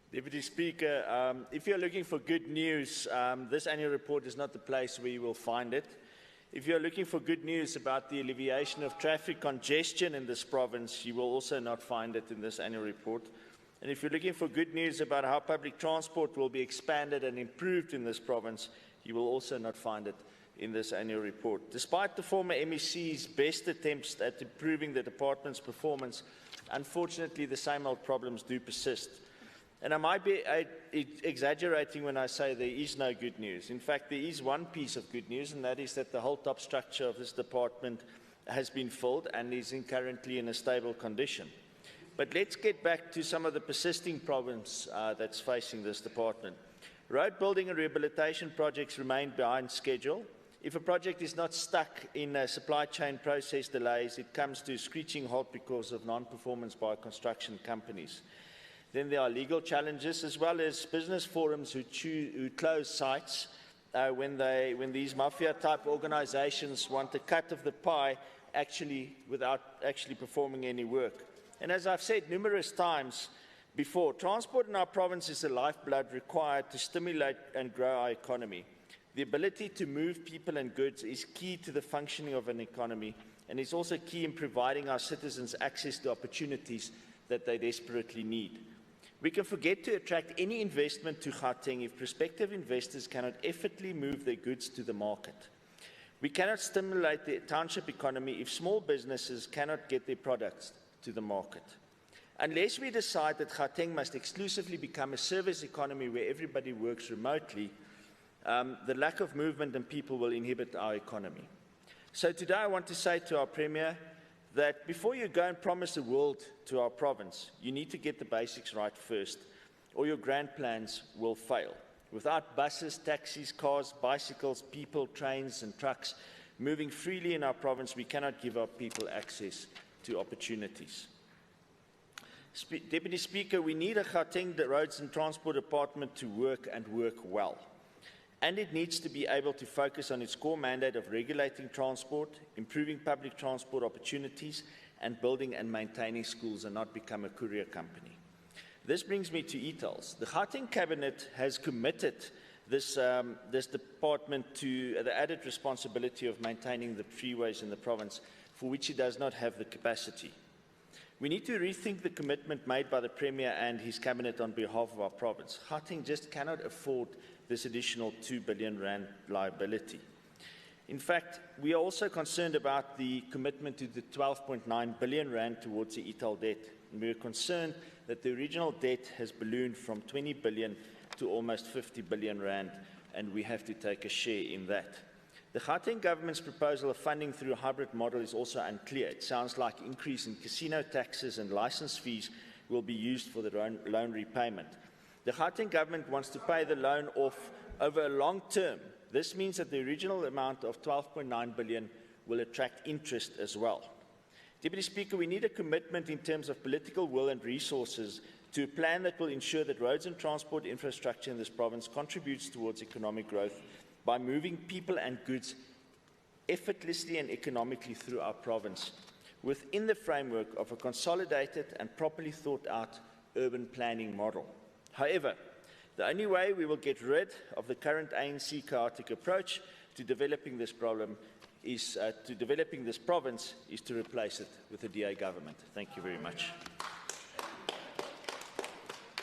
Deputy Speaker, if you're looking for good news, this annual report is not the place where you will find it. If you're looking for good news about the alleviation of traffic congestion in this province, you will also not find it in this annual report. And if you're looking for good news about how public transport will be expanded and improved in this province, you will also not find it in this annual report. Despite the former MEC's best attempts at improving the department's performance, unfortunately the same old problems do persist. And I might be exaggerating when I say there is no good news. In fact, there is one piece of good news, and that is that the whole top structure of this department has been filled and is currently in a stable condition. But let's get back to some of the persisting problems that's facing this department. Road building and rehabilitation projects remain behind schedule. If a project is not stuck in supply chain process delays, it comes to a screeching halt because of non-performance by construction companies. Then there are legal challenges, as well as business forums who close sites when these mafia-type organizations want a cut of the pie without actually performing any work. And as I've said numerous times before, transport in our province is the lifeblood required to stimulate and grow our economy. The ability to move people and goods is key to the functioning of an economy, and is also key in providing our citizens access to opportunities that they desperately need. We can forget to attract any investment to Gauteng if prospective investors cannot effortlessly move their goods to the market. We cannot stimulate the township economy if small businesses cannot get their products to the market. Unless we decide that Gauteng must exclusively become a service economy where everybody works remotely, the lack of movement and people will inhibit our economy. So today I want to say to our Premier that before you go and promise the world to our province, you need to get the basics right first, or your grand plans will fail. Without buses, taxis, cars, bicycles, people, trains and trucks moving freely in our province, we cannot give our people access to opportunities. Deputy Speaker, we need a Gauteng Roads and Transport Department to work and work well. And it needs to be able to focus on its core mandate of regulating transport, improving public transport opportunities, and building and maintaining schools, and not become a courier company. This brings me to e-tolls. The Gauteng Cabinet has committed this department to the added responsibility of maintaining the freeways in the province, for which it does not have the capacity. We need to rethink the commitment made by the Premier and his Cabinet on behalf of our province. Gauteng just cannot afford this additional R2 billion liability. In fact, we are also concerned about the commitment to the R12.9 billion towards the e-toll debt. And we are concerned that the original debt has ballooned from 20 billion to almost 50 billion rand, and we have to take a share in that. The Gauteng government's proposal of funding through a hybrid model is also unclear. It sounds like increase in casino taxes and license fees will be used for the loan repayment. The Gauteng government wants to pay the loan off over a long term. This means that the original amount of 12.9 billion will attract interest as well. Deputy Speaker, we need a commitment in terms of political will and resources to a plan that will ensure that roads and transport infrastructure in this province contributes towards economic growth by moving people and goods effortlessly and economically through our province, within the framework of a consolidated and properly thought out urban planning model. However, the only way we will get rid of the current ANC chaotic approach to developing this province is to replace it with a DA government. Thank you very much.